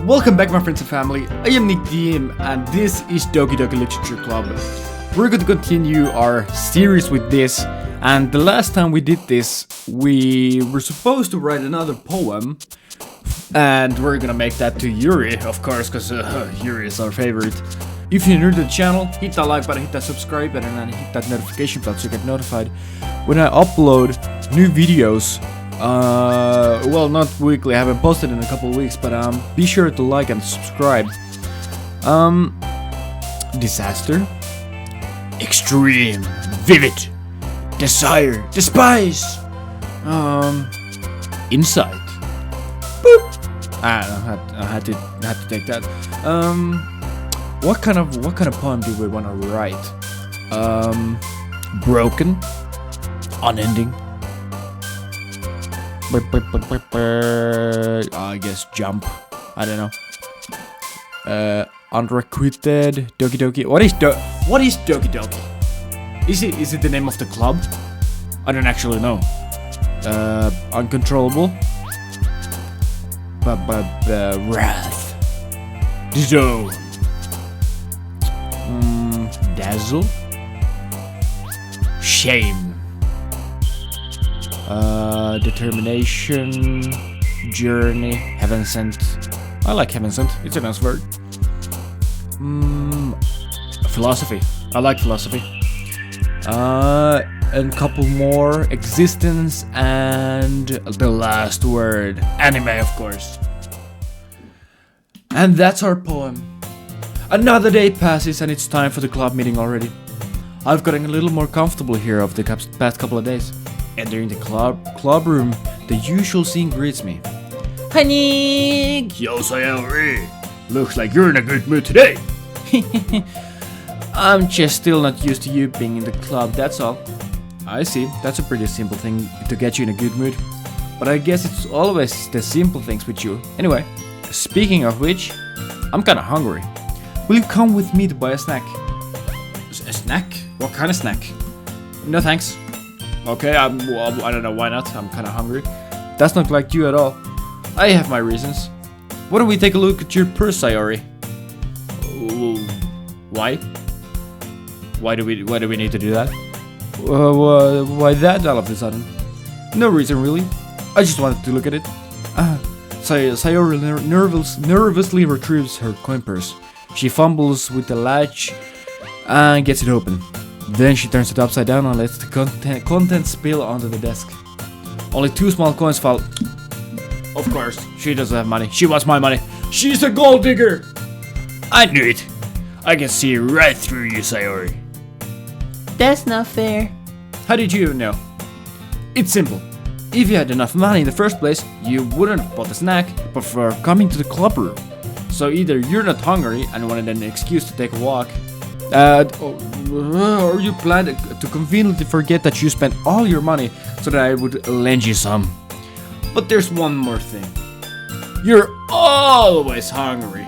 Welcome back, my friends and family. I am Deem, and this is Doki Literature Club. We're going to continue our series with this, and the last time we did this, we were supposed to write another poem, and we're gonna make that to Yuri, of course, because Yuri is our favorite. If you're new to the channel, hit that like button, hit that subscribe button, and hit that notification bell so you get notified when I upload new videos. Well, not weekly, I haven't posted in a couple of weeks, but be sure to like and subscribe. Disaster, extreme, vivid, desire, despise, insight. Boop. I had to take that. What kind of poem do we want to write? Broken, unending. I guess jump. I don't know. Unrequited. Doki. What is Doki? Is it the name of the club? I don't actually know. Uncontrollable. Wrath. Zone. Dazzle. Shame. Determination, journey, heaven sent. I like heaven sent, it's a nice word. Philosophy, I like philosophy. And a couple more, existence, and the last word, anime, of course. And that's our poem. Another day passes and it's time for the club meeting already. I've gotten a little more comfortable here over the past couple of days. Entering the club room, the usual scene greets me. Honey! Yo, Sayori! Looks like you're in a good mood today! I'm just still not used to you being in the club, that's all. I see, that's a pretty simple thing to get you in a good mood. But I guess it's always the simple things with you. Anyway, speaking of which, I'm kinda hungry. Will you come with me to buy a snack? A snack? What kind of snack? No thanks. Okay, I don't know, why not? I'm kinda hungry. That's not like you at all. I have my reasons. Why don't we take a look at your purse, Sayori? Why? Why do we need to do that? Why that all of a sudden? No reason really. I just wanted to look at it. Sayori nervously retrieves her coin purse. She fumbles with the latch and gets it open. Then she turns it upside down and lets the content spill onto the desk. Only 2 small coins fall. Of course, she doesn't have money. She wants my money. She's a gold digger! I knew it. I can see right through you, Sayori. That's not fair. How did you know? It's simple. If you had enough money in the first place, you wouldn't have bought a snack, but for coming to the club room. So either you're not hungry and wanted an excuse to take a walk, or you planned to conveniently forget that you spent all your money so that I would lend you some. But there's one more thing. You're always hungry.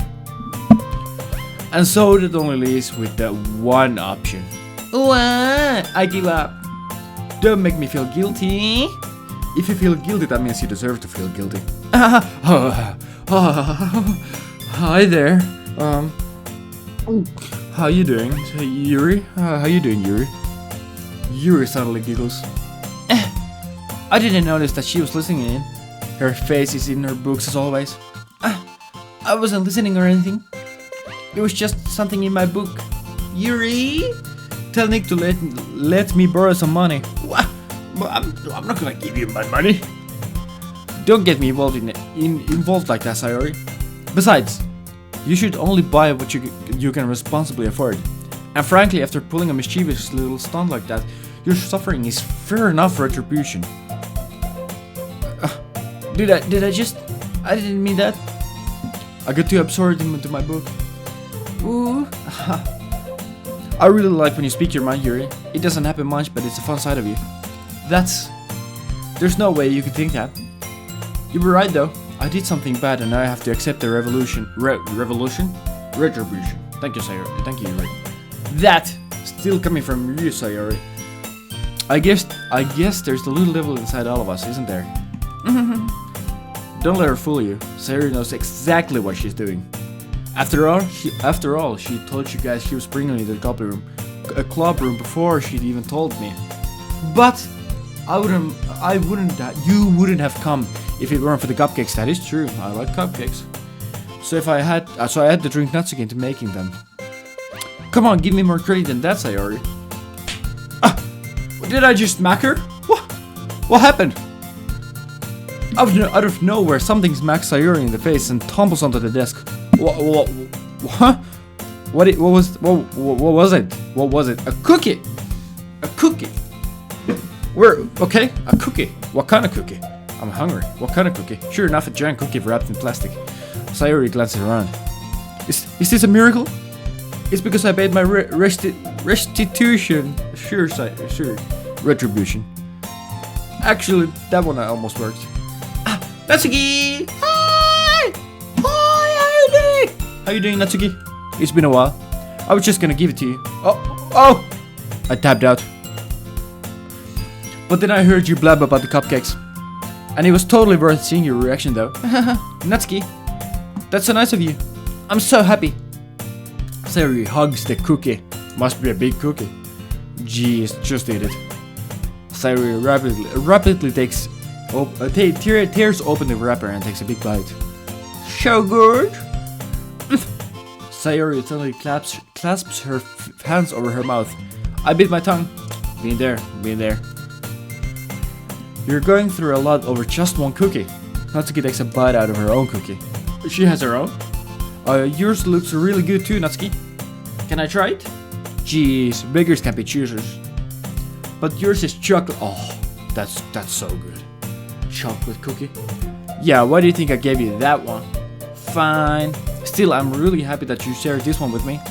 And so that only leaves with the one option. What? I give up. Don't make me feel guilty. If you feel guilty, that means you deserve to feel guilty. Hi there. How you doing, Yuri? How you doing, Yuri? Yuri suddenly giggles. I didn't notice that she was listening in. Her face is in her books as always. I wasn't listening or anything. It was just something in my book. Yuri? Tell Nick to let me borrow some money. What? I'm not gonna give you my money. Don't get me involved involved like that, Sayori. Besides, you should only buy what you can responsibly afford. And frankly, after pulling a mischievous little stunt like that, your suffering is fair enough retribution. I didn't mean that. I got too absorbed into my book. Ooh. I really like when you speak your mind, Yuri. It doesn't happen much, but it's a fun side of you. There's no way you could think that. You were right though. I did something bad and now I have to accept the retribution. Thank you, Sayori. Thank you, Yuri. That still coming from you, Sayori. I guess there's a little devil inside all of us, isn't there? Don't let her fool you. Sayori knows exactly what she's doing. After all, she told you guys she was bringing me to the club room before she'd even told me. But you wouldn't have come if it weren't for the cupcakes. That is true. I like cupcakes. So I had to drink Natsuki into making them. Come on, give me more credit than that, Sayori. Did I just smack her? What happened? Out of nowhere, something smacks Sayori in the face and tumbles onto the desk. What was it? What was it? A cookie! A cookie! A cookie. What kind of cookie? I'm hungry. What kind of cookie? Sure enough, a giant cookie wrapped in plastic. Sayori glances around. Is this a miracle? It's because I paid my restitution. Sure. Retribution. Actually, that one almost worked. Natsuki! Hi! How you doing? How you doing, Natsuki? It's been a while. I was just gonna give it to you. Oh! I tapped out. But then I heard you blab about the cupcakes. And it was totally worth seeing your reaction though. Natsuki, that's so nice of you. I'm so happy. Sayori hugs the cookie. Must be a big cookie. Jeez, just eat it. Sayori rapidly tears open the wrapper and takes a big bite. So good. Sayori suddenly clasps her hands over her mouth. I bit my tongue. Been there. You're going through a lot over just one cookie. Natsuki takes a bite out of her own cookie. She has her own? Yours looks really good too, Natsuki. Can I try it? Jeez, beggars can't be choosers. But yours is chocolate. Oh, that's so good. Chocolate cookie? Yeah, why do you think I gave you that one? Fine. Still, I'm really happy that you shared this one with me.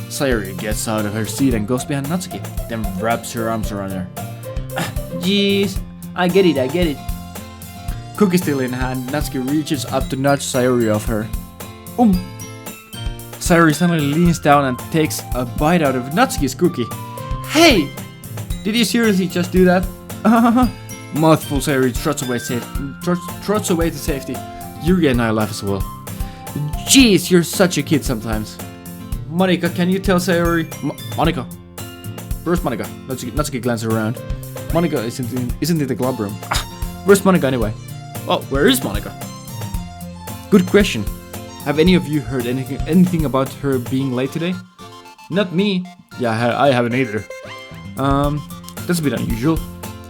Sayori gets out of her seat and goes behind Natsuki, then wraps her arms around her. Jeez, I get it. Cookie still in hand, Natsuki reaches up to nudge Sayori off her. Sayori suddenly leans down and takes a bite out of Natsuki's cookie. Hey! Did you seriously just do that? Mouthful, Sayori trots away to safety. Yuri and I laugh as well. Jeez, you're such a kid sometimes. Monika, can you tell Sayori? Monika. Where's Monika? Natsuki glances around. Monika isn't in the club room. Where's Monika anyway? Oh, where is Monika? Good question. Have any of you heard anything about her being late today? Not me. Yeah, I haven't either. That's a bit unusual.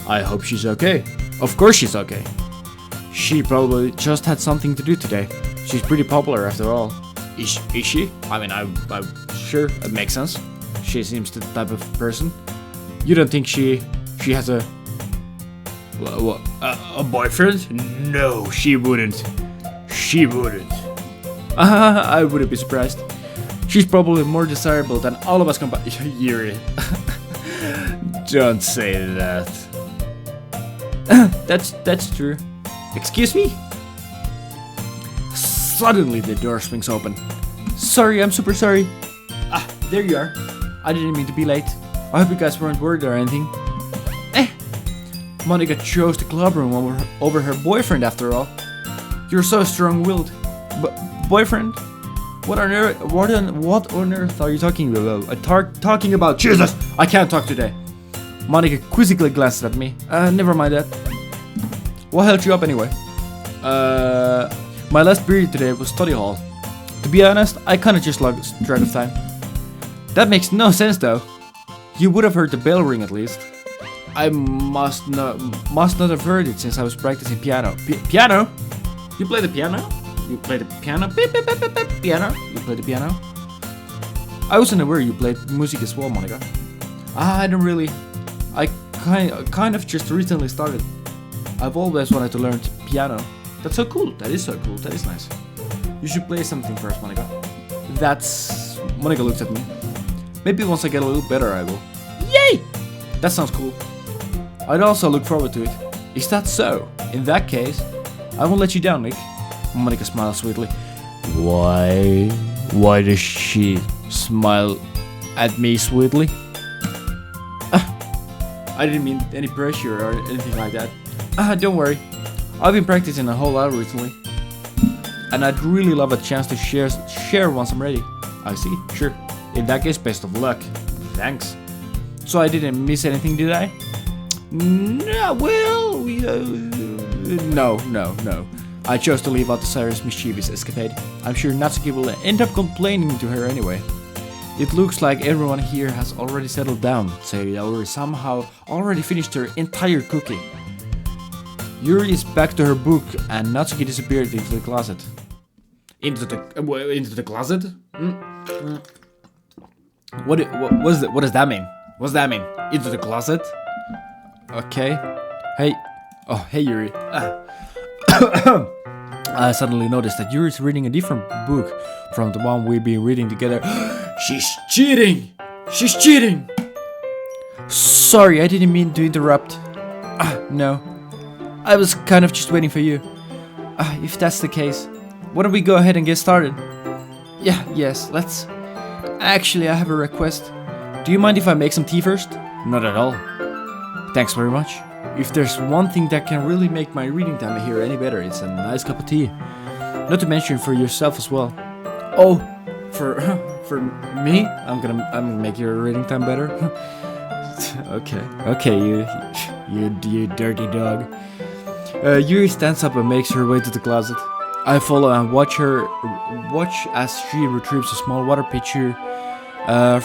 I hope she's okay. Of course she's okay. She probably just had something to do today. She's pretty popular after all. Is she? I mean, I'm sure it makes sense. She seems the type of person. You don't think she has a boyfriend? No, she wouldn't. I wouldn't be surprised. She's probably more desirable than all of us combined. Yuri. Don't say that. That's true. Excuse me? Suddenly the door swings open. Sorry, I'm super sorry. There you are. I didn't mean to be late. I hope you guys weren't worried or anything. Monika chose the club room over her boyfriend after all. You're so strong-willed. Boyfriend? What on earth are you talking about? Talking about Jesus! I can't talk today. Monika quizzically glances at me. Never mind that. What held you up anyway? My last period today was study hall. To be honest, I kinda just lost track of time. That makes no sense though. You would have heard the bell ring at least. I must not have heard it since I was practicing piano. Piano? You play the piano? You play the piano? Piano? You play the piano? I wasn't aware you played music as well, Monika. I don't really. I kind of just recently started. I've always wanted to learn piano. That's so cool. That is so cool. That is nice. You should play something first, Monika. Monika looks at me. Maybe once I get a little better, I will. Yay! That sounds cool. I'd also look forward to it. Is that so? In that case, I won't let you down, Nick. Monika smiles sweetly. Why? Why does she smile at me sweetly? I didn't mean any pressure or anything like that. Don't worry. I've been practicing a whole lot recently. And I'd really love a chance to share once I'm ready. I see, sure. In that case, best of luck. Thanks. So I didn't miss anything, did I? No, well, no. I chose to leave out the Cyrus' mischievous escapade. I'm sure Natsuki will end up complaining to her anyway. It looks like everyone here has already settled down, so Yuri somehow already finished her entire cooking. Yuri is back to her book, and Natsuki disappeared into the closet. Into the closet? What does that mean? What's that mean? Into the closet? Okay. Hey Yuri. I suddenly noticed that Yuri's reading a different book from the one we've been reading together. She's cheating! She's cheating! Sorry, I didn't mean to interrupt. No. I was kind of just waiting for you. If that's the case, why don't we go ahead and get started? Yes, let's. Actually, I have a request. Do you mind if I make some tea first? Not at all. Thanks very much. If there's one thing that can really make my reading time here any better, it's a nice cup of tea. Not to mention for yourself as well. Oh, for me? I'm gonna make your reading time better. Okay, you dirty dog. Yuri stands up and makes her way to the closet. I follow and watch as she retrieves a small water pitcher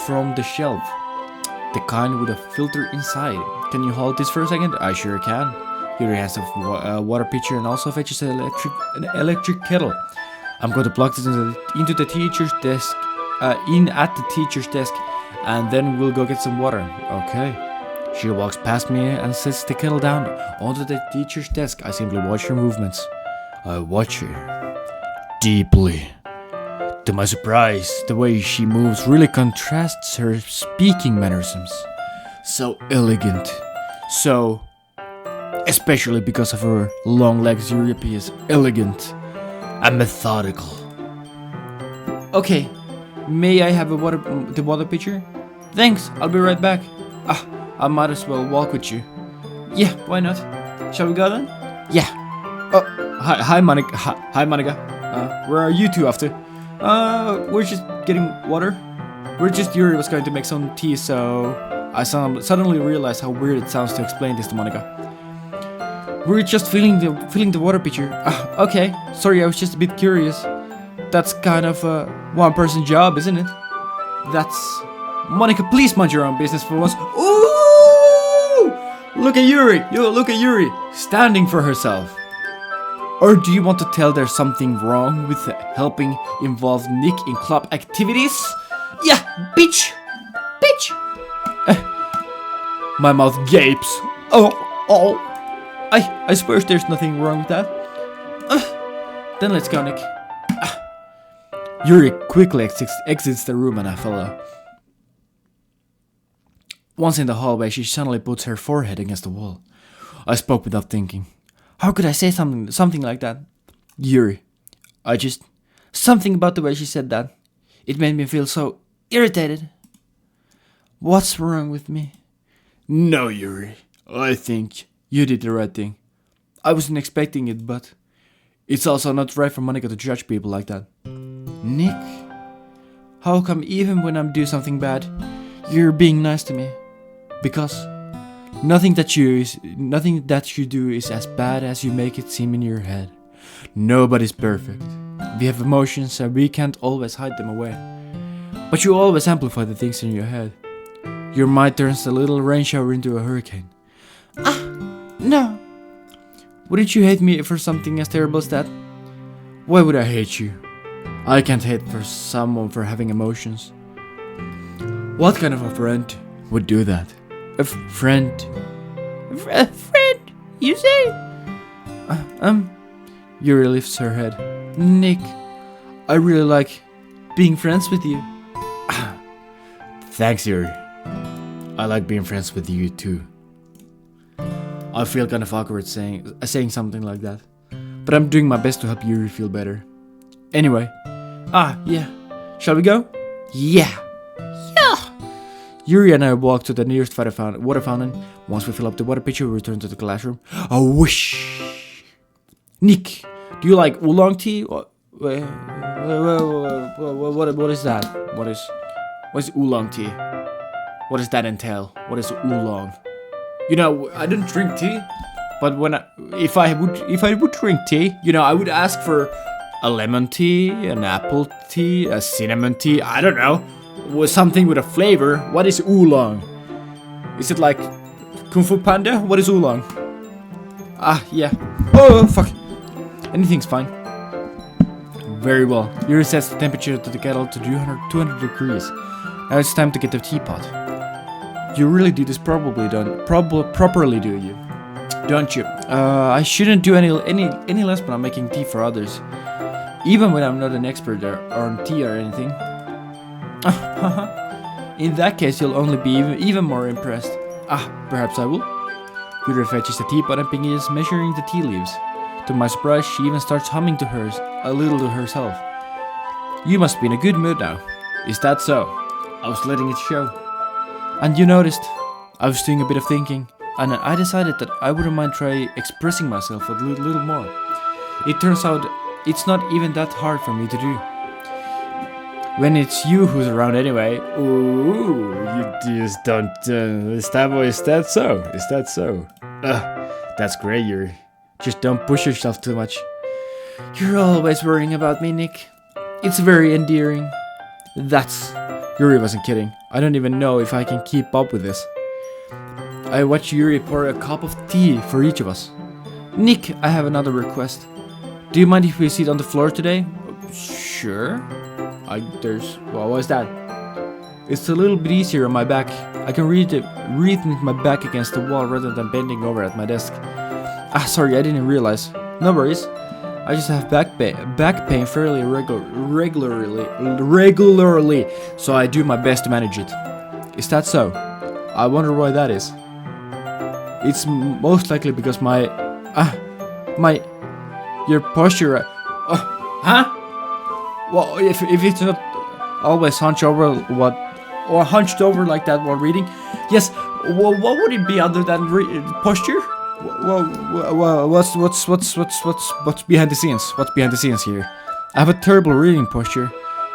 from the shelf. The kind with a filter inside. Can you hold this for a second? I sure can. Yuri has a water pitcher and also fetches an electric kettle. I'm going to plug this into the teacher's desk, at the teacher's desk, and then we'll go get some water. Okay. She walks past me and sets the kettle down onto the teacher's desk. I simply watch her movements. I watch her deeply. To my surprise, the way she moves really contrasts her speaking mannerisms. So elegant. So, especially because of her long legs, Yuri appears elegant and methodical. Okay, may I have the water pitcher? Thanks, I'll be right back. I might as well walk with you. Yeah, why not? Shall we go then? Yeah. Oh, hi Monica. Hi Monica. Where are you two off to? We're just getting water. Yuri was going to make some tea, so I suddenly realized how weird it sounds to explain this to Monica. We're just filling the water pitcher. Okay. Sorry, I was just a bit curious. That's kind of a one-person job, isn't it? That's... Monica, please mind your own business for once. Ooh! Look at Yuri. Look at Yuri, standing for herself. Or do you want to tell there's something wrong with helping involve Nick in club activities? Yeah, bitch! My mouth gapes. Oh. I suppose there's nothing wrong with that. Then let's go, Nick. Yuri quickly exits the room and I follow. Once in the hallway, she suddenly puts her forehead against the wall. I spoke without thinking. How could I say something like that? Yuri. Something about the way she said that. It made me feel so irritated. What's wrong with me? No, Yuri. I think you did the right thing. I wasn't expecting it, but it's also not right for Monica to judge people like that. Nick? How come even when I'm doing something bad, you're being nice to me? Because nothing that you do is as bad as you make it seem in your head. Nobody's perfect. We have emotions and we can't always hide them away. But you always amplify the things in your head. Your mind turns a little rain shower into a hurricane. No. Wouldn't you hate me for something as terrible as that? Why would I hate you? I can't hate for someone for having emotions. What kind of a friend would do that? A friend? A friend, you say? Yuri lifts her head. Nick, I really like being friends with you. Thanks, Yuri. I like being friends with you too. I feel kind of awkward saying something like that, but I'm doing my best to help Yuri feel better. Anyway, yeah. Shall we go? Yeah. Yuri and I walk to the nearest water fountain. Once we fill up the water pitcher, we return to the classroom. A whoosh! Nick, do you like oolong tea? What is that? What is oolong tea? What does that entail? What is oolong? You know, I don't drink tea, but if I would drink tea, you know, I would ask for a lemon tea, an apple tea, a cinnamon tea. I don't know, with something with a flavor. What is oolong? Is it like Kung Fu Panda? What is oolong? Ah, yeah. Oh, fuck. Anything's fine. Very well. Yuri sets the temperature to the kettle to 200 degrees. Now it's time to get the teapot. You really do this properly, do you? Don't you? I shouldn't do any less when I'm making tea for others. Even when I'm not an expert on tea or anything. In that case, you'll only be even more impressed. Perhaps I will. Yuri fetches the teapot and begins measuring the tea leaves. To my surprise, she even starts humming a little to herself. You must be in a good mood now. Is that so? I was letting it show. And you noticed, I was doing a bit of thinking, and I decided that I wouldn't mind try expressing myself a little more. It turns out it's not even that hard for me to do. When it's you who's around anyway. Ooh, you just don't. Is that so? That's great, Yuri. Just don't push yourself too much. You're always worrying about me, Nick. It's very endearing. Yuri wasn't kidding. I don't even know if I can keep up with this. I watch Yuri pour a cup of tea for each of us. Nick, I have another request. Do you mind if we sit on the floor today? Sure. What was that? It's a little bit easier on my back. I can read with my back against the wall rather than bending over at my desk. Sorry, I didn't realize. No worries. I just have back pain fairly regularly, so I do my best to manage it. Is that so? I wonder why that is. It's most likely because your posture. Well, if it's not always hunched over like that while reading, yes. Well, what would it be other than posture? Well, what's behind the scenes? What's behind the scenes here? I have a terrible reading posture,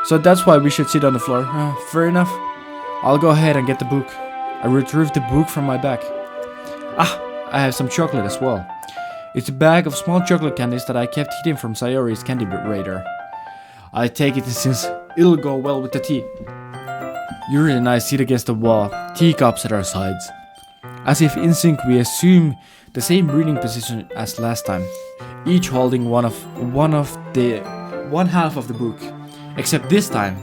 so that's why we should sit on the floor. Fair enough. I'll go ahead and get the book. I retrieved the book from my bag. I have some chocolate as well. It's a bag of small chocolate candies that I kept hidden from Sayori's candy radar. I take it since it'll go well with the tea. Yuri and I sit against the wall, teacups at our sides. As if in sync, we assume the same reading position as last time, each holding one half of the book. Except this time,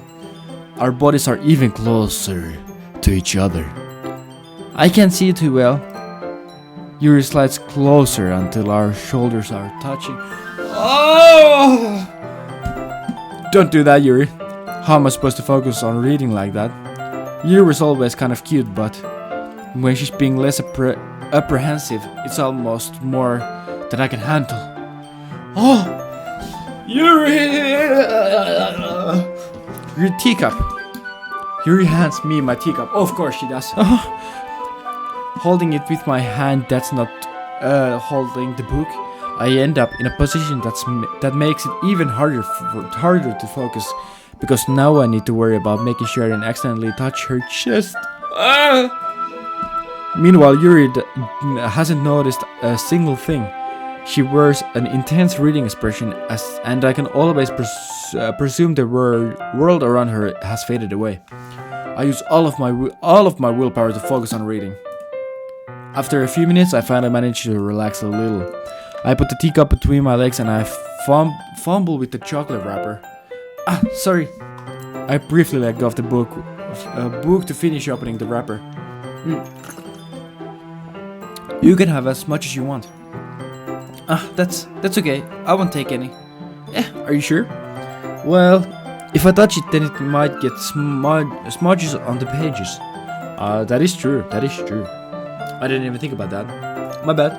our bodies are even closer to each other. I can't see it too well. Yuri slides closer until our shoulders are touching. Oh! Don't do that, Yuri. How am I supposed to focus on reading like that? Yuri's always kind of cute, but when she's being less apprehensive, it's almost more than I can handle. Oh! Yuri! Your teacup. Yuri hands me my teacup. Oh, of course she does. Holding it with my hand that's not holding the book, I end up in a position that makes it even harder to focus, because now I need to worry about making sure I don't accidentally touch her chest. Meanwhile, Yuri hasn't noticed a single thing. She wears an intense reading expression, and I can always presume the world around her has faded away. I use all of my willpower to focus on reading. After a few minutes, I finally manage to relax a little. I put the teacup between my legs and I fumble with the chocolate wrapper. Sorry. I briefly let go of the book to finish opening the wrapper. You can have as much as you want. That's okay. I won't take any. Are you sure? Well, if I touch it, then it might get smudges on the pages. That is true. I didn't even think about that. My bad.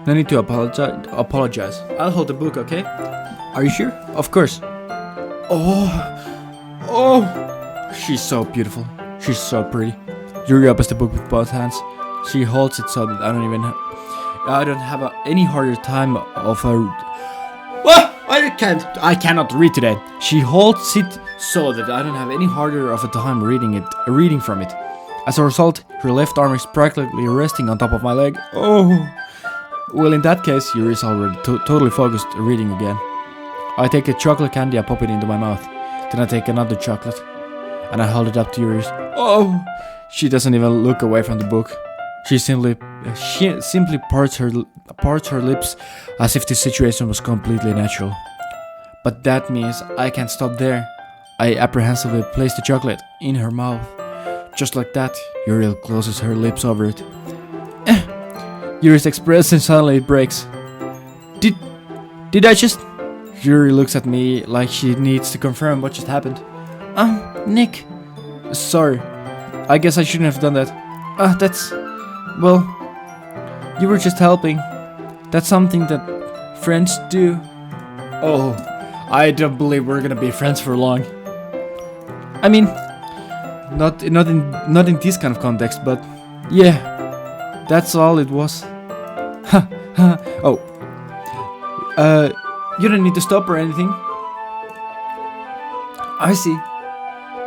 No need to apologize. I'll hold the book, okay? Are you sure? Of course. Oh, she's so beautiful. She's so pretty. Yuri opens the book with both hands. She holds it so that I don't have any harder time of I cannot read today. She holds it so that I don't have any harder of a time reading from it. As a result, her left arm is practically resting on top of my leg. Oh. Well, in that case, Yuri is already totally focused reading again. I take a chocolate candy and pop it into my mouth. Then I take another chocolate and I hold it up to Yuri's. Oh. She doesn't even look away from the book. She simply parts her lips as if the situation was completely natural. But that means I can't stop there. I apprehensively place the chocolate in her mouth. Just like that, Yuri closes her lips over it. Yuri's expression suddenly breaks. Did I just... Yuri looks at me like she needs to confirm what just happened. Nick. Sorry. I guess I shouldn't have done that. That's... Well... You were just helping. That's something that friends do. Oh, I don't believe we're gonna be friends for long. I mean... Not in this kind of context, but... Yeah. That's all it was. Oh. You don't need to stop or anything. I see.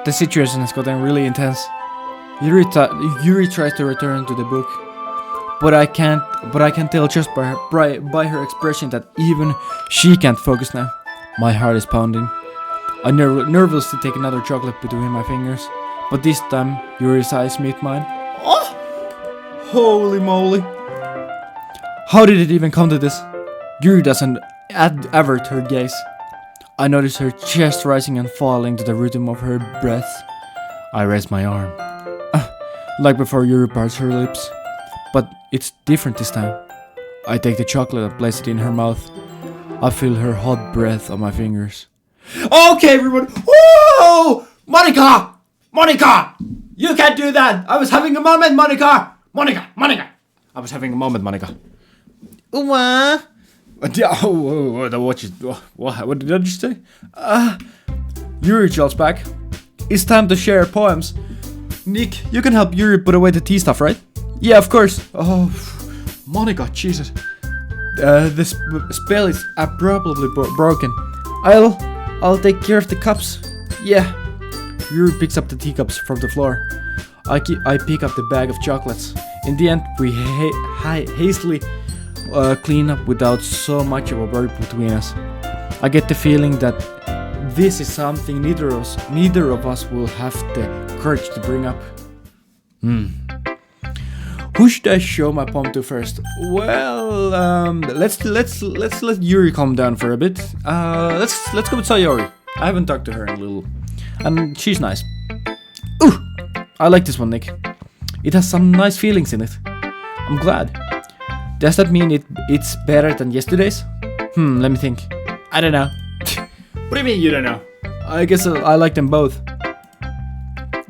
The situation has gotten really intense. Yuri tries to return to the book, but I can't tell just by her expression that even she can't focus now. My heart is pounding. I nervously take another chocolate between my fingers, but this time Yuri's eyes meet mine. Oh! Holy moly! How did it even come to this? Yuri doesn't avert her gaze. I notice her chest rising and falling to the rhythm of her breath. I raise my arm. Like before, Yuri parts her lips. But it's different this time. I take the chocolate and place it in her mouth. I feel her hot breath on my fingers. Okay, everyone! Whoa! Monica! Monica! You can't do that! I was having a moment, Monica! Monica! I was having a moment, Monica. What? What did I just say? Yuri jolts back. It's time to share poems. Nick, you can help Yuri put away the tea stuff, right? Yeah, of course. Oh, Monica, Jesus. This spell is abruptly broken. I'll take care of the cups. Yeah. Yuri picks up the teacups from the floor. I pick up the bag of chocolates. In the end, we hastily clean up without so much of a word between us. I get the feeling that this is something neither of us will have the courage to bring up. Who should I show my poem to first? Well, let's let Yuri calm down for a bit. Let's go with Sayori. I haven't talked to her in a little, and she's nice. Ooh, I like this one, Nick. It has some nice feelings in it. I'm glad. Does that mean it's better than yesterday's? Let me think. I don't know. What do you mean you don't know? I guess I like them both.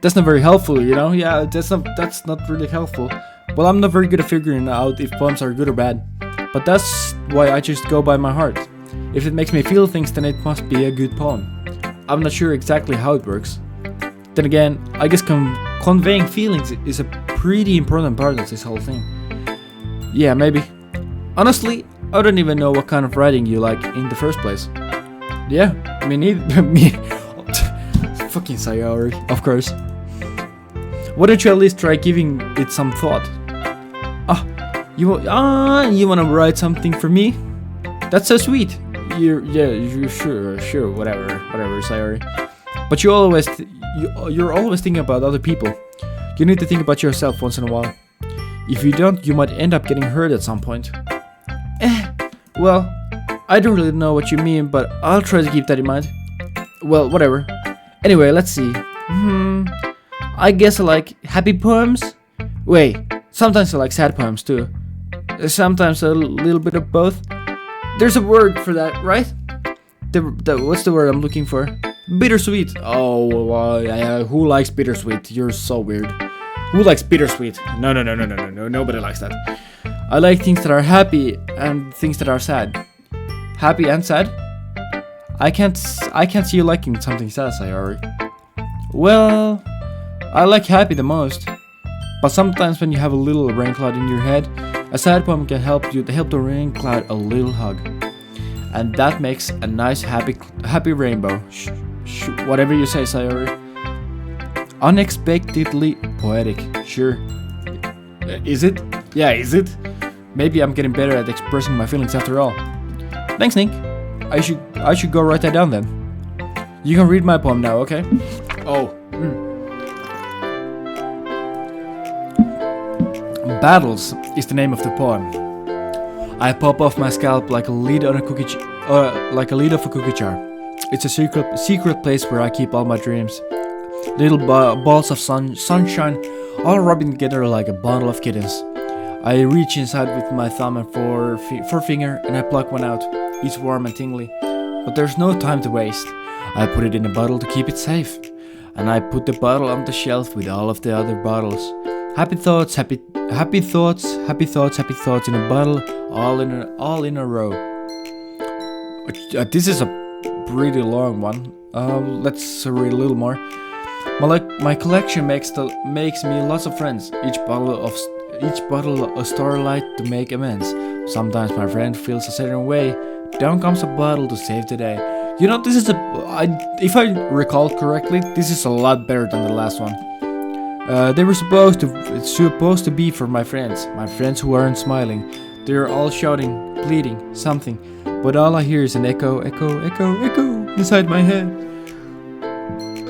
That's not very helpful, you know? Yeah, that's not really helpful. Well, I'm not very good at figuring out if poems are good or bad. But that's why I just go by my heart. If it makes me feel things, then it must be a good poem. I'm not sure exactly how it works. Then again, I guess conveying feelings is a pretty important part of this whole thing. Yeah, maybe. Honestly, I don't even know what kind of writing you like in the first place. Yeah, me neither. Me. Fucking Sayori, of course. Why don't you at least try giving it some thought? You wanna write something for me? That's so sweet. You're sure, whatever, Sayori. But you're always thinking about other people. You need to think about yourself once in a while. If you don't, you might end up getting hurt at some point. Well, I don't really know what you mean, but I'll try to keep that in mind. Well, whatever. Anyway, let's see. I guess I like happy poems. Wait, sometimes I like sad poems too. Sometimes a little bit of both. There's a word for that, right? What's the word I'm looking for? Bittersweet. Oh, who likes bittersweet? You're so weird. Who likes bittersweet? No, nobody likes that. I like things that are happy and things that are sad. Happy and sad? I can't see you liking something sad, Sayori. Well, I like happy the most. But sometimes when you have a little rain cloud in your head, a sad poem can help the rain cloud a little hug. and that makes a nice happy rainbow. Whatever you say, Sayori. Unexpectedly poetic, sure. Is it? Yeah, is it? Maybe I'm getting better at expressing my feelings after all. Thanks, Nick. I should go write that down then. You can read my poem now, okay? Oh. Battles is the name of the poem. I pop off my scalp like a lid on a like a lid of a cookie jar. It's a secret place where I keep all my dreams. Little balls of sunshine, all rubbing together like a bundle of kittens. I reach inside with my thumb and forefinger, and I pluck one out. It's warm and tingly, but there's no time to waste. I put it in a bottle to keep it safe, and I put the bottle on the shelf with all of the other bottles. Happy thoughts in a bottle, all in a row. This is a pretty long one. Let's read a little more. My collection makes me lots of friends. Each bottle a starlight to make amends. Sometimes my friend feels a certain way. Down comes a bottle to save the day. You know, this is if I recall correctly, this is a lot better than the last one. They were supposed to be for my friends who aren't smiling. They're all shouting, pleading, something, but all I hear is an echo inside my head.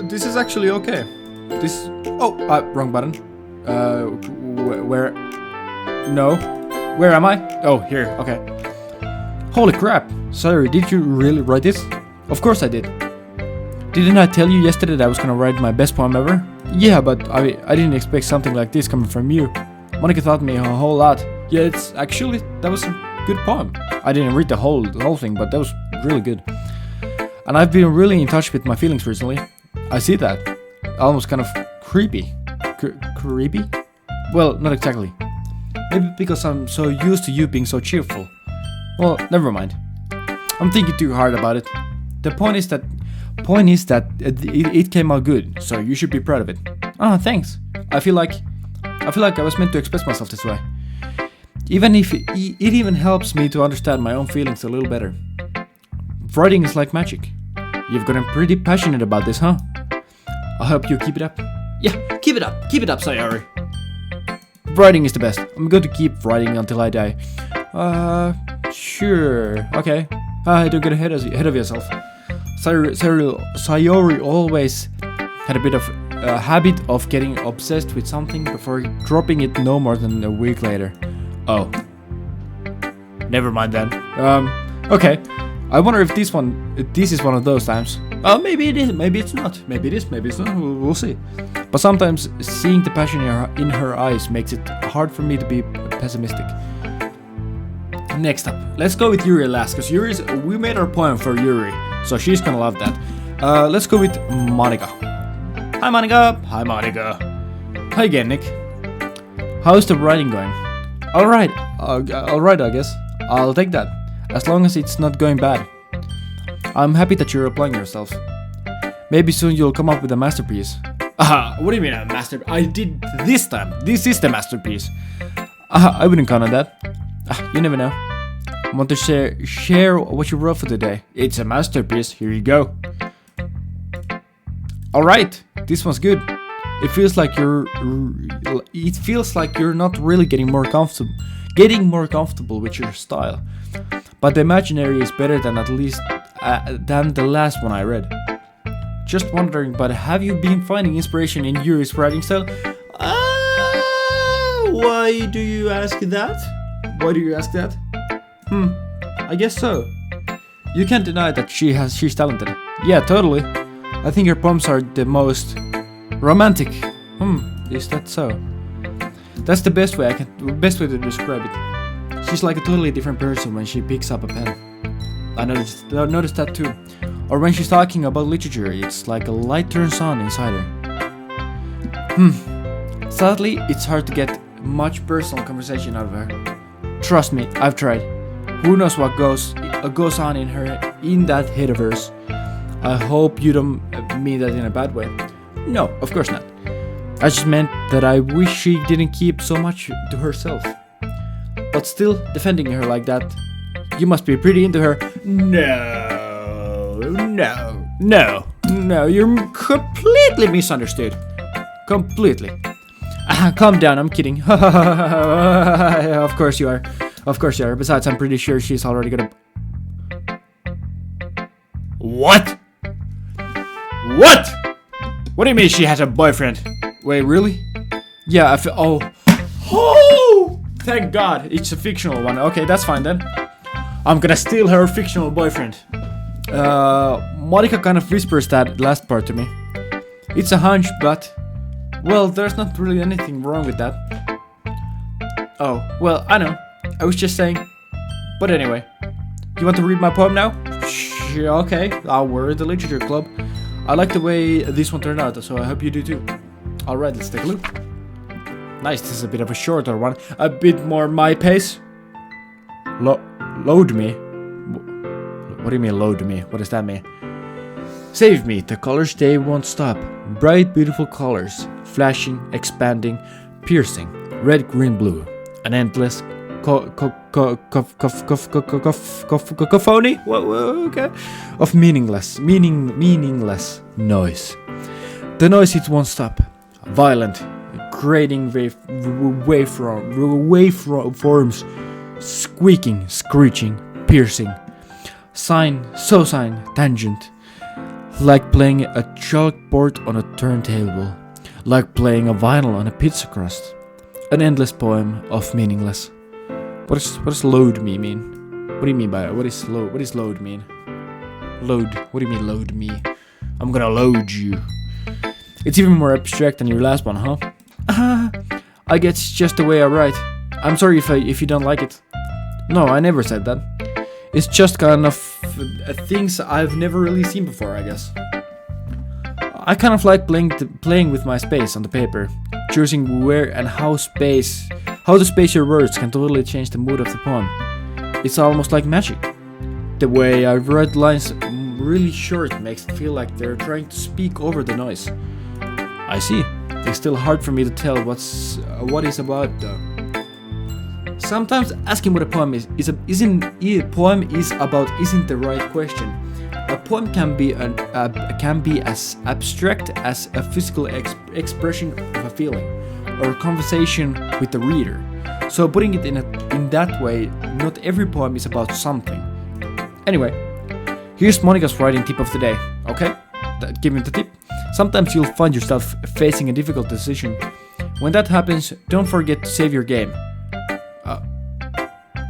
This is actually okay. Wrong button. Where? No. Where am I? Oh, here. Okay. Holy crap! Sorry, did you really write this? Of course I did. Didn't I tell you yesterday that I was gonna write my best poem ever? Yeah, but I didn't expect something like this coming from you. Monica taught me a whole lot. Yeah, that was a good poem. I didn't read the whole thing, but that was really good. And I've been really in touch with my feelings recently. I see that. Almost kind of creepy. Creepy? Well, not exactly. Maybe because I'm so used to you being so cheerful. Well, never mind. I'm thinking too hard about it. The point is that it came out good, so you should be proud of it. Oh, thanks. I feel like I was meant to express myself this way. Even if it even helps me to understand my own feelings a little better. Writing is like magic. You've gotten pretty passionate about this, huh? I hope you keep it up. Yeah, keep it up, Sayori. Writing is the best. I'm going to keep writing until I die. Sure. Okay. Don't get ahead of yourself. Sayori always had a bit of a habit of getting obsessed with something before dropping it no more than a week later. Oh. Never mind then. Okay. I wonder if this is one of those times. Oh, maybe it is, maybe it's not. Maybe it is, maybe it's not. We'll see. But sometimes seeing the passion in her eyes makes it hard for me to be pessimistic. Next up, let's go with Yuri last, because we made our poem for Yuri, so she's gonna love that. Let's go with Monica. Hi, Monica. Hi, Monica. Hi again, Nick. How's the writing going? Alright, I guess. I'll take that, as long as it's not going bad. I'm happy that you're applying yourself. Maybe soon you'll come up with a masterpiece. What do you mean a masterpiece? I did this time. This is the masterpiece. I wouldn't count on that. You never know. Want to share what you wrote for today? It's a masterpiece. Here you go. Alright, this one's good. It feels like you're not really getting more comfortable with your style. But the imaginary is better than than the last one I read. Just wondering, but have you been finding inspiration in Yuri's writing style? Why do you ask that? I guess so. You can't deny that she's talented. Yeah, totally. I think her poems are the most romantic. Is that so? That's the best way to describe it. She's like a totally different person when she picks up a pen. I noticed that too. Or when she's talking about literature, it's like a light turns on inside her. Sadly, it's hard to get much personal conversation out of her. Trust me, I've tried. Who knows what goes on in that head of hers. I hope you don't mean that in a bad way. No, of course not. I just meant that I wish she didn't keep so much to herself. But still, defending her like that, you must be pretty into her. No, you're completely misunderstood. Completely. Calm down, I'm kidding. Of course you are. Of course you are. Besides, I'm pretty sure she's already gonna... What? What? What do you mean she has a boyfriend? Wait, really? Yeah, Oh! Thank God, it's a fictional one. Okay, that's fine then. I'm gonna steal her fictional boyfriend. Monica kind of whispers that last part to me. It's a hunch, but... Well, there's not really anything wrong with that. Oh, well, I know. I was just saying. But anyway. You want to read my poem now? Okay, we're in the literature club. I like the way this one turned out, so I hope you do too. Alright, let's take a look. Nice, this is a bit of a shorter one. A bit more my pace. Load me? What do you mean load me? What does that mean? Save me, the colors they won't stop. Bright, beautiful colors. Flashing, expanding, piercing. Red, green, blue. An endless cacophony? Okay. Of meaningless noise. The noise it won't stop. Violent, grating waveforms, squeaking, screeching, piercing. Sine, tangent. Like playing a chalkboard on a turntable. Like playing a vinyl on a pizza crust. An endless poem of meaningless. What does load me mean? What do you mean by it? What does load mean? Load. What do you mean load me? I'm gonna load you. It's even more abstract than your last one, huh? I guess it's just the way I write. I'm sorry if you don't like it. No, I never said that. It's just kind of things I've never really seen before, I guess. I kind of like playing with my space on the paper, choosing where and how to space your words can totally change the mood of the poem. It's almost like magic. The way I write lines really short makes it feel like they're trying to speak over the noise. I see. It's still hard for me to tell what it's about though. Sometimes asking what a poem is about isn't the right question. A poem can be as abstract as a physical expression of a feeling or a conversation with the reader. So putting it in that way, not every poem is about something. Anyway, here's Monica's writing tip of the day. Okay, give me the tip. Sometimes you'll find yourself facing a difficult decision. When that happens, don't forget to save your game.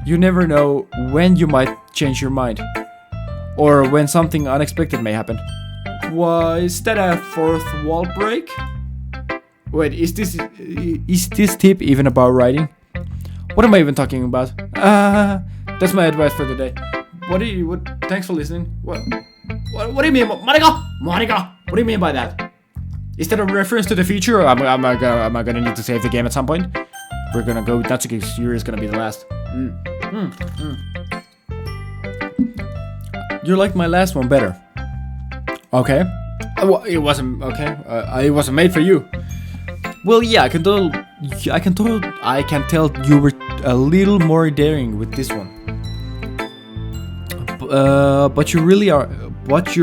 You never know when you might change your mind. Or when something unexpected may happen. Is that a fourth wall break? Wait, is this tip even about writing? What am I even talking about? That's my advice for the day. Thanks for listening. What do you mean, Monica? Monica, what do you mean by that? Is that a reference to the future, or am I gonna need to save the game at some point? We're gonna go with Natsuki. Yuri is gonna be the last. You liked my last one better. Okay. It wasn't okay. It wasn't made for you. Well, yeah, I can tell you were a little more daring with this one. But you're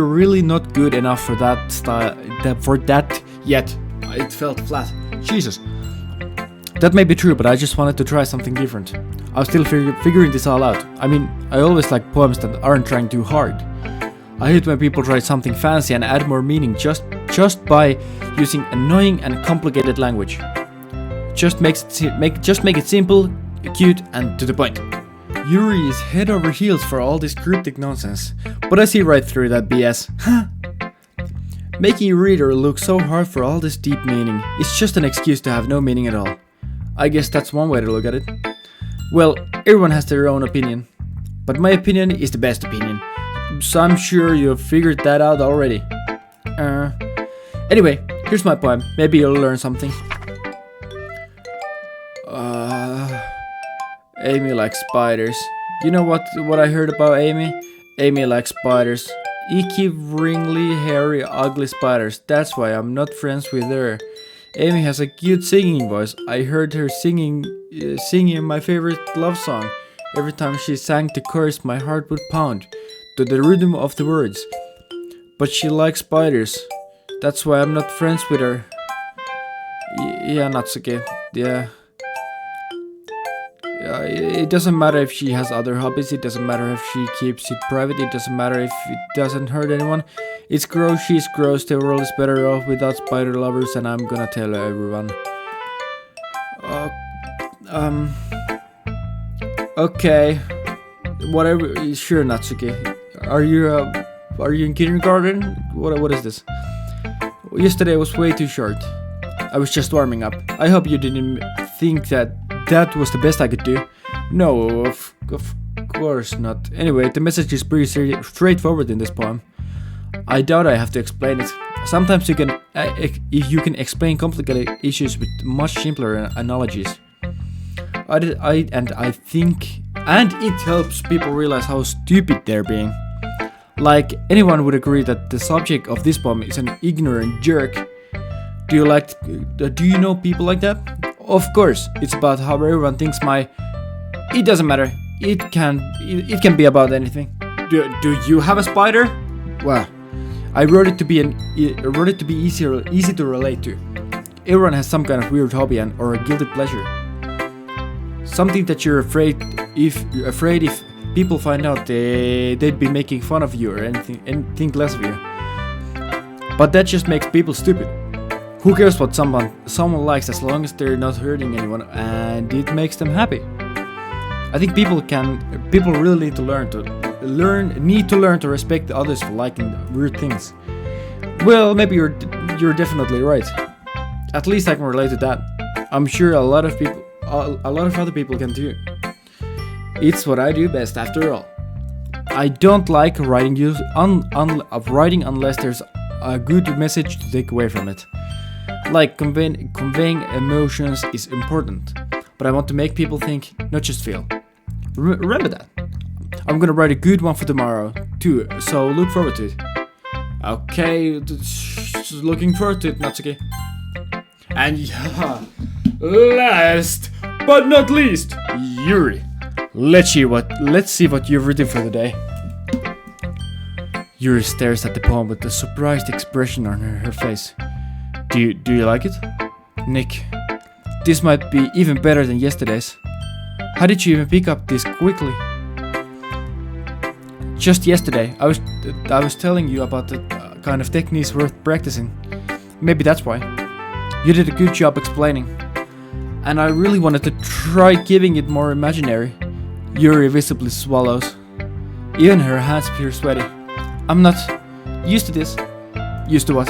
really not good enough for that style. For that yet. It felt flat. Jesus. That may be true, but I just wanted to try something different. I'm still figuring this all out. I mean, I always like poems that aren't trying too hard. I hate when people try something fancy and add more meaning just by using annoying and complicated language. Just make it simple, cute, and to the point. Yuri is head over heels for all this cryptic nonsense, but I see right through that BS. Making a reader look so hard for all this deep meaning is just an excuse to have no meaning at all. I guess that's one way to look at it. Well, everyone has their own opinion, but my opinion is the best opinion, so I'm sure you've figured that out already. Anyway, here's my poem. Maybe you'll learn something. Amy likes spiders. You know what I heard about Amy? Amy likes spiders. Icky, wrinkly, hairy, ugly spiders. That's why I'm not friends with her. Amy has a cute singing voice. I heard her singing my favorite love song. Every time she sang the chorus, my heart would pound. the rhythm of the words. But she likes spiders. That's why I'm not friends with her. Yeah, Natsuki. Yeah. It doesn't matter if she has other hobbies. It doesn't matter if she keeps it private. It doesn't matter if it doesn't hurt anyone. It's gross. She's gross. The world is better off without spider lovers, and I'm gonna tell everyone. Okay. Whatever. Sure, Natsuki. Are you in kindergarten? What is this? Yesterday was way too short. I was just warming up. I hope you didn't think that was the best I could do. No, of course not. Anyway, the message is pretty straightforward in this poem. I doubt I have to explain it. Sometimes you can explain complicated issues with much simpler analogies. I think it helps people realize how stupid they're being. Like, anyone would agree that the subject of this poem is an ignorant jerk. Do you know people like that? Of course, it's about how everyone thinks it doesn't matter. It can be about anything. Do you have a spider? Well, I wrote it to be easy to relate to. Everyone has some kind of weird hobby or a guilty pleasure. Something that you're afraid if people find out they'd be making fun of you or anything and think less of you. But that just makes people stupid. Who cares what someone likes as long as they're not hurting anyone and it makes them happy? I think people really need to learn to respect others for liking weird things. Well, maybe you're definitely right. At least I can relate to that. I'm sure a lot of other people can too. It's what I do best, after all. I don't like writing unless there's a good message to take away from it. Like conveying emotions is important, but I want to make people think, not just feel. Remember that. I'm gonna write a good one for tomorrow too, so look forward to it. Okay, looking forward to it, Natsuki. And yeah, last but not least, Yuri. Let's see what you've written for the day. Yuri stares at the poem with a surprised expression on her face. Do you like it? Nick, this might be even better than yesterday's. How did you even pick up this quickly? Just yesterday, I was telling you about the kind of techniques worth practicing. Maybe that's why. You did a good job explaining. And I really wanted to try keeping it more imaginary. Yuri visibly swallows. Even her hands appear sweaty. I'm not used to this. Used to what?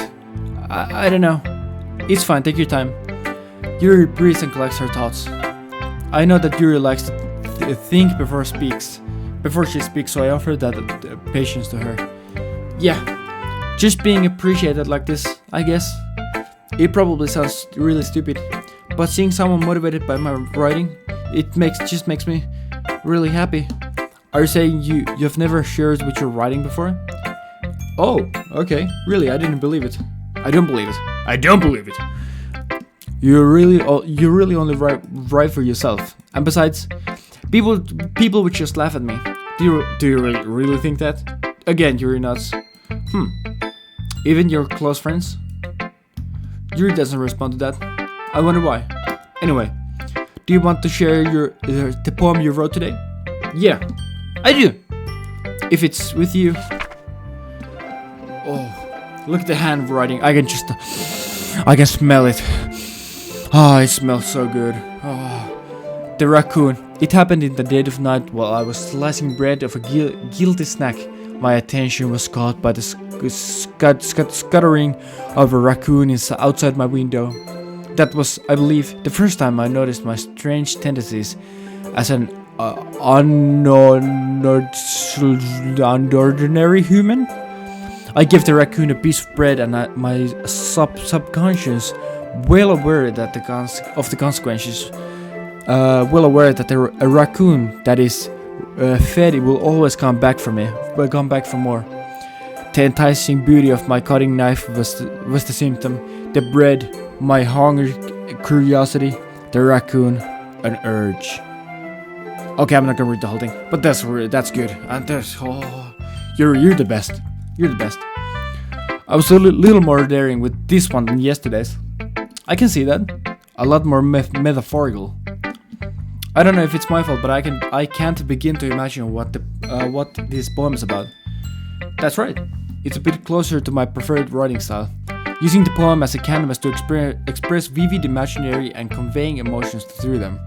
I don't know. It's fine, take your time. Yuri breathes and collects her thoughts. I know that Yuri likes to think before she speaks, so I offer that patience to her. Yeah, just being appreciated like this, I guess. It probably sounds really stupid, but seeing someone motivated by my writing, just makes me really happy. Are you saying you've never shared with your writing before? Oh, okay. Really, I didn't believe it. I don't believe it. You really only write for yourself. And besides, people would just laugh at me. Do you really think that? Again, you're nuts. Even your close friends? Yuri doesn't respond to that. I wonder why. Anyway, do you want to share the poem you wrote today? Yeah, I do. If it's with you. Oh, look at the handwriting. I can smell it. Oh, it smells so good. Oh. The raccoon. It happened in the dead of night while I was slicing bread of a guilty snack. My attention was caught by the scuttering of a raccoon outside my window. That was, I believe, the first time I noticed my strange tendencies as an unordinary human. I gave the raccoon a piece of bread, and my subconscious, well aware that of the consequences, well aware that a raccoon that is fed will always come back for more. The enticing beauty of my cutting knife was the symptom. The bread, my hunger, curiosity. The raccoon, an urge. Okay, I'm not gonna read the whole thing, but that's good. And You're the best. You're the best. I was a little more daring with this one than yesterday's. I can see that. A lot more metaphorical. I don't know if it's my fault, but I can't begin to imagine what this poem is about. That's right. It's a bit closer to my preferred writing style, using the poem as a canvas to express vivid imaginary and conveying emotions through them.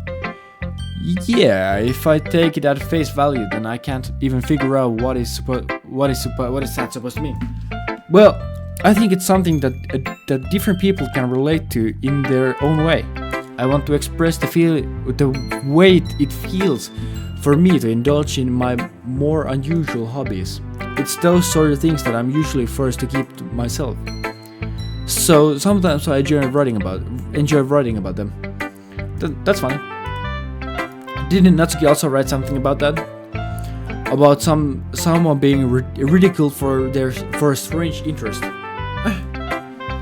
Yeah, if I take it at face value, then I can't even figure out what is that supposed to mean. Well, I think it's something that different people can relate to in their own way. I want to express the way it feels for me to indulge in my more unusual hobbies. It's those sort of things that I'm usually forced to keep to myself. So sometimes I enjoy writing about them. That's fine. Didn't Natsuki also write something about that? About someone being ridiculed for a strange interest?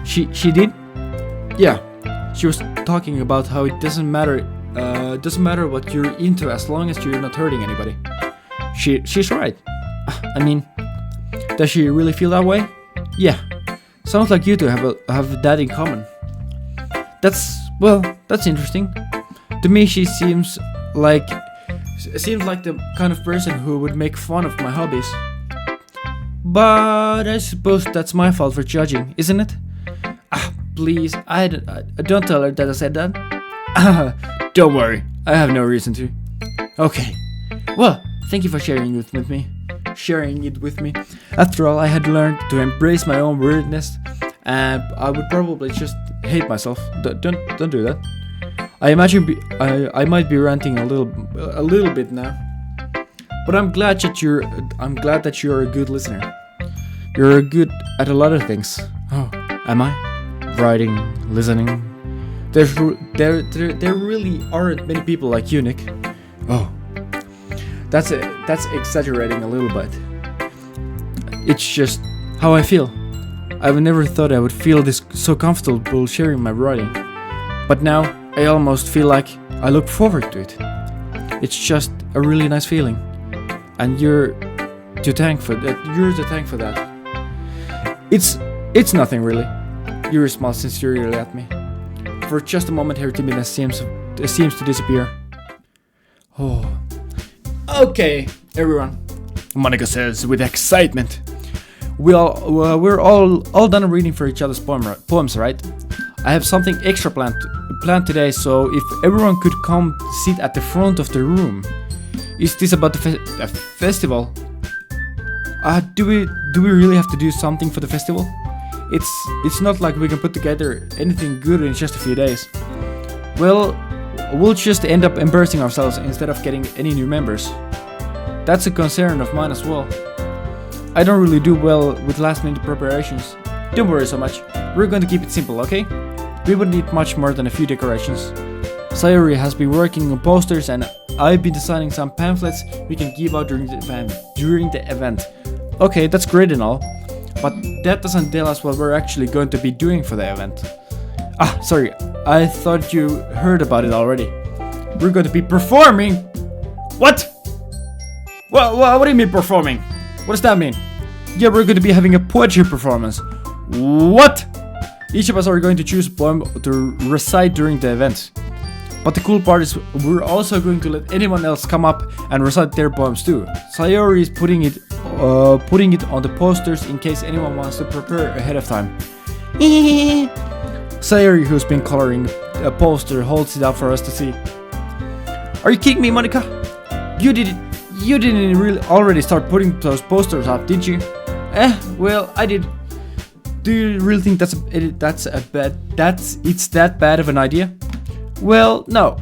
She did? Yeah. She was talking about how it doesn't matter what you're into as long as you're not hurting anybody. She's right. I mean, does she really feel that way? Yeah. Sounds like you two have that in common. That's interesting. To me, she seems like the kind of person who would make fun of my hobbies. But I suppose that's my fault for judging, isn't it? Please, I don't tell her that I said that. Don't worry, I have no reason to. Okay. Well, thank you for sharing it with me. After all, I had learned to embrace my own weirdness, and I would probably just hate myself. Don't do that. I imagine I might be ranting a little bit now, but I'm glad that you're a good listener. You're good at a lot of things. Oh, am I? Writing, listening. There really aren't many people like you, Nick. Oh, that's exaggerating a little bit. It's just how I feel. I would never thought I would feel this so comfortable sharing my writing, but now I almost feel like I look forward to it. It's just a really nice feeling, and you're to thank for that. It's nothing really. Yuri smiled sincerely at me. For just a moment, her timidness seems to disappear. Oh. Okay, everyone, Monica says with excitement. We're all done reading for each other's poems, right? I have something extra planned today, so if everyone could come sit at the front of the room. Is this about the festival? Do we really have to do something for the festival? It's not like we can put together anything good in just a few days. Well, we'll just end up embarrassing ourselves instead of getting any new members. That's a concern of mine as well. I don't really do well with last-minute preparations. Don't worry so much. We're going to keep it simple, okay? We wouldn't need much more than a few decorations. Sayori has been working on posters, and I've been designing some pamphlets we can give out during the event. Okay, that's great and all, but that doesn't tell us what we're actually going to be doing for the event. Sorry, I thought you heard about it already. We're going to be performing. What? What do you mean performing? What does that mean? Yeah, we're going to be having a poetry performance. What? Each of us are going to choose a poem to recite during the event. But the cool part is we're also going to let anyone else come up and recite their poems too. Sayori is putting it on the posters in case anyone wants to prepare ahead of time. Sayori, who's been coloring a poster, holds it up for us to see. Are you kidding me, Monica? You didn't really already start putting those posters up, did you? Well, I did. Do you really think it's that bad of an idea? Well, no.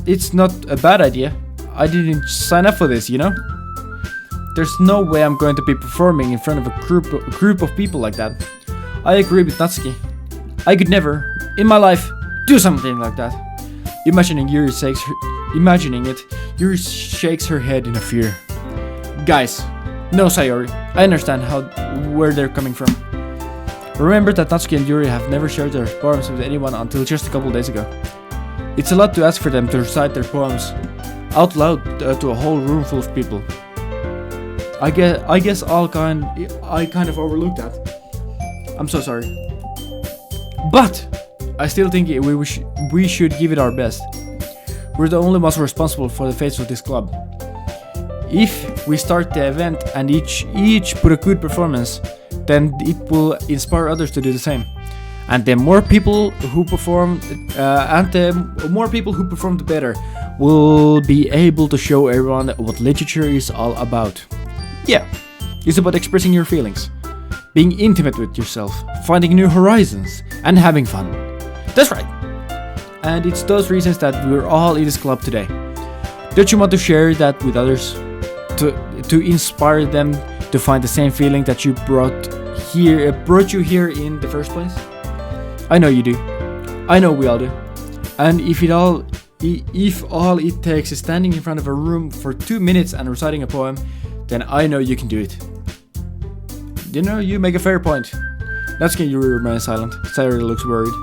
It's not a bad idea. I didn't sign up for this, you know? There's no way I'm going to be performing in front of a group of people like that. I agree with Natsuki. I could never, in my life, do something like that. Imagining it, Yuri shakes her head in a fear. Guys, no, Sayori. I understand where they're coming from. Remember that Natsuki and Yuri have never shared their poems with anyone until just a couple days ago. It's a lot to ask for them to recite their poems out loud to a whole room full of people. I guess I kind of overlooked that. I'm so sorry. But I still think we should give it our best. We're the only ones responsible for the fate of this club. If we start the event and each put a good performance, then it will inspire others to do the same. And the more people who perform, the better will be able to show everyone what literature is all about. Yeah, it's about expressing your feelings, being intimate with yourself, finding new horizons, and having fun. That's right. And it's those reasons that we're all in this club today. Don't you want to share that with others? To inspire them to find the same feeling that brought you here in the first place? I know you do. I know we all do. And if all it takes is standing in front of a room for 2 minutes and reciting a poem, then I know you can do it. You know, you make a fair point. That's when Yuri remains silent. Sayori looks worried.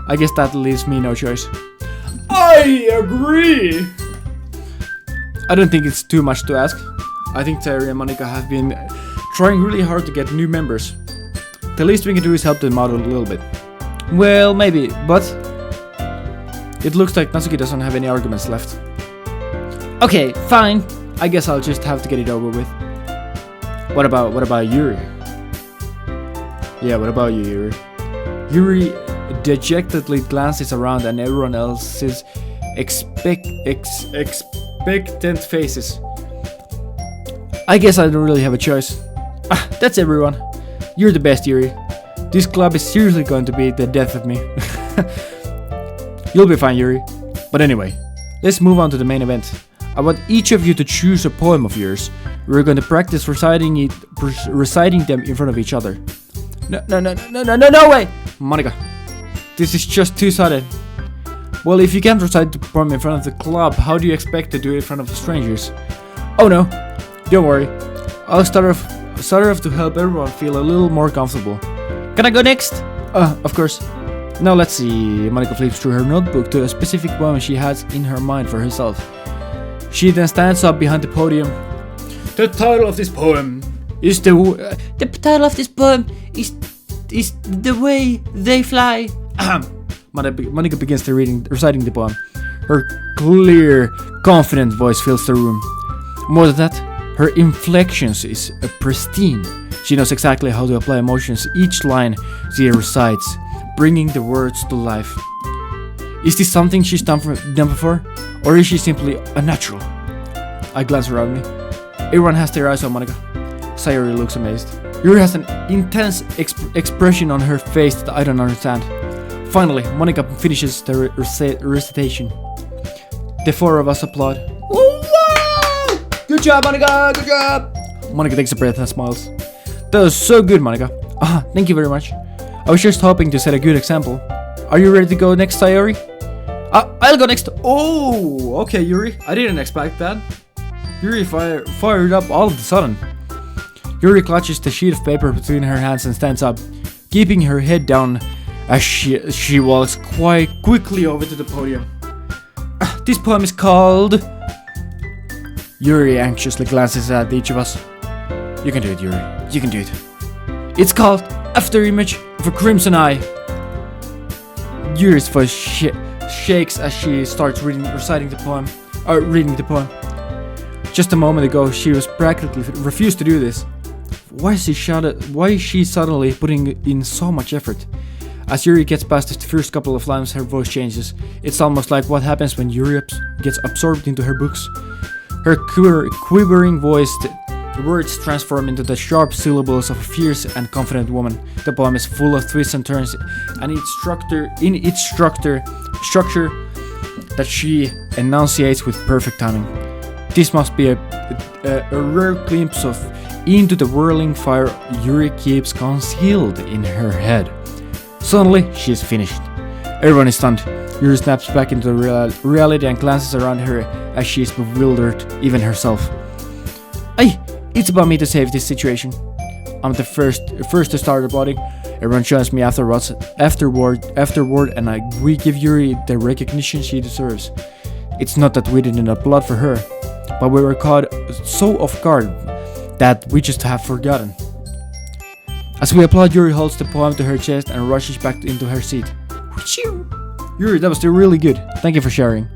I guess that leaves me no choice. I agree! I don't think it's too much to ask. I think Sayori and Monika have been trying really hard to get new members. The least we can do is help them out a little bit. Well, maybe, but it looks like Natsuki doesn't have any arguments left. Okay, fine. I guess I'll just have to get it over with. What about Yuri? Yeah, what about you, Yuri? Yuri dejectedly glances around and everyone else's expectant faces. I guess I don't really have a choice. That's everyone. You're the best, Yuri. This club is seriously going to be the death of me. You'll be fine, Yuri. But anyway, let's move on to the main event. I want each of you to choose a poem of yours. We're going to practice reciting them in front of each other. No way! Monika, this is just too sudden. Well, if you can't recite the poem in front of the club, how do you expect to do it in front of strangers? Oh no, don't worry. I'll start off to help everyone feel a little more comfortable. Can I go next? Of course. Now let's see. Monika flips through her notebook to a specific poem she has in her mind for herself. She then stands up behind the podium. The title of this poem is The Way They Fly. Monika begins to reciting the poem. Her clear, confident voice fills the room. More than that, her inflections is pristine. She knows exactly how to apply emotions each line she recites, bringing the words to life. Is this something she's done before? Or is she simply a natural? I glance around me. Everyone has their eyes on Monika. Sayori looks amazed. Yuri has an intense expression on her face that I don't understand. Finally, Monika finishes the recitation. The four of us applaud. Woo! Good job, Monika! Good job! Monika takes a breath and smiles. That was so good, Monika. Thank you very much. I was just hoping to set a good example. Are you ready to go next, Sayori? I'll go next. Oh, okay, Yuri. I didn't expect that. Yuri fired up all of a sudden. Yuri clutches the sheet of paper between her hands and stands up, keeping her head down as she walks quite quickly over to the podium. This poem is called... Yuri anxiously glances at each of us. You can do it, Yuri. You can do it. It's called After Image of a Crimson Eye. Yuri's voice shakes as she starts reading the poem. Just a moment ago, she was practically refused to do this. Why is she suddenly putting in so much effort? As Yuri gets past the first couple of lines, her voice changes. It's almost like what happens when Yuri gets absorbed into her books. Her quivering voice, the words transform into the sharp syllables of a fierce and confident woman. The poem is full of twists and turns, and its structure that she enunciates with perfect timing. This must be a rare glimpse into the whirling fire Yuri keeps concealed in her head. Suddenly, she is finished. Everyone is stunned. Yuri snaps back into reality and glances around her as she is bewildered, even herself. It's about me to save this situation. I'm the first to start applauding. Everyone joins me afterward, and we give Yuri the recognition she deserves. It's not that we didn't applaud for her, but we were caught so off guard that we just have forgotten. As we applaud, Yuri holds the poem to her chest and rushes back into her seat. Yuri, that was really good. Thank you for sharing.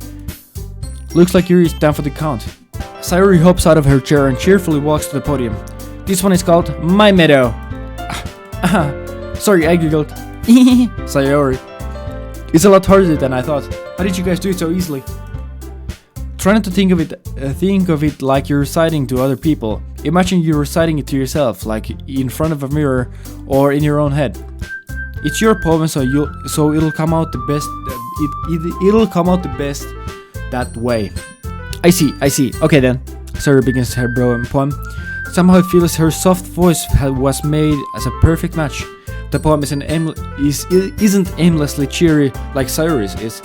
Looks like Yuri is down for the count. Sayori hops out of her chair and cheerfully walks to the podium. This one is called My Meadow. Sorry, I giggled. Sayori. It's a lot harder than I thought. How did you guys do it so easily? Try not to think of it like you're reciting to other people. Imagine you're reciting it to yourself, like in front of a mirror or in your own head. It's your poem, so it'll come out the best. It'll come out the best that way. I see. Okay then. Sayori begins her poem. Somehow it feels her soft voice was made as a perfect match. The poem isn't aimlessly cheery like Sayori's is.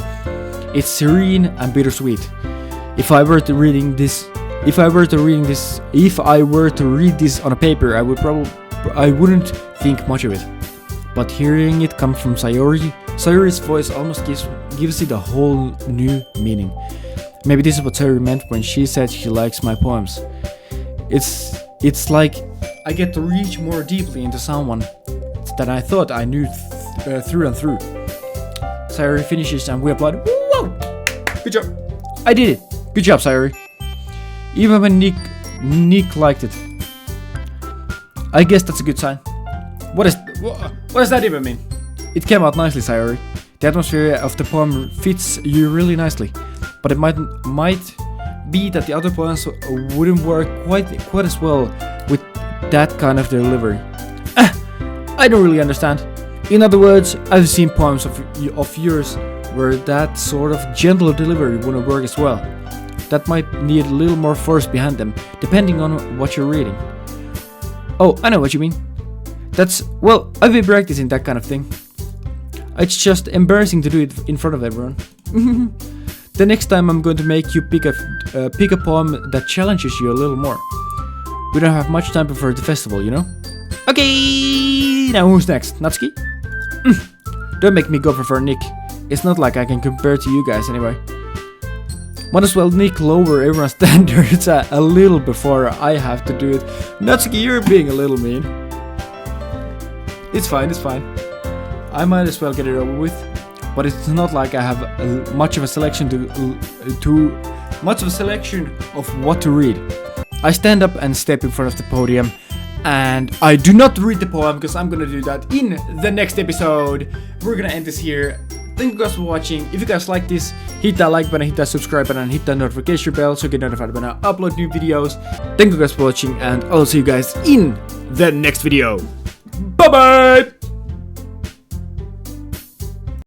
It's serene and bittersweet. If I were to read this on a paper, I wouldn't think much of it. But hearing it come from Sayori's voice almost gives it a whole new meaning. Maybe this is what Sayori meant when she said she likes my poems. It's like I get to reach more deeply into someone that I thought I knew through and through. Sayori finishes and we applaud. Whoa! Good job! I did it! Good job, Sayori. Even when Nick liked it. I guess that's a good sign. What does that even mean? It came out nicely, Sayori. The atmosphere of the poem fits you really nicely. But it might be that the other poems wouldn't work quite as well with that kind of delivery. I don't really understand. In other words, I've seen poems of yours where that sort of gentle delivery wouldn't work as well. That might need a little more force behind them, depending on what you're reading. Oh, I know what you mean. I've been practicing that kind of thing. It's just embarrassing to do it in front of everyone. The next time I'm going to make you pick a poem that challenges you a little more. We don't have much time before the festival, you know? Okay, now who's next? Natsuki? Don't make me go for Nick. It's not like I can compare to you guys anyway. Might as well Nick lower everyone's standards a little before I have to do it. Natsuki, you're being a little mean. It's fine. I might as well get it over with. But it's not like I have much of a selection of what to read. I stand up and step in front of the podium, and I do not read the poem because I'm gonna do that in the next episode. We're gonna end this here. Thank you guys for watching. If you guys like this, hit that like button, hit that subscribe button, and hit that notification bell so you get notified when I upload new videos. Thank you guys for watching, and I'll see you guys in the next video. Bye bye!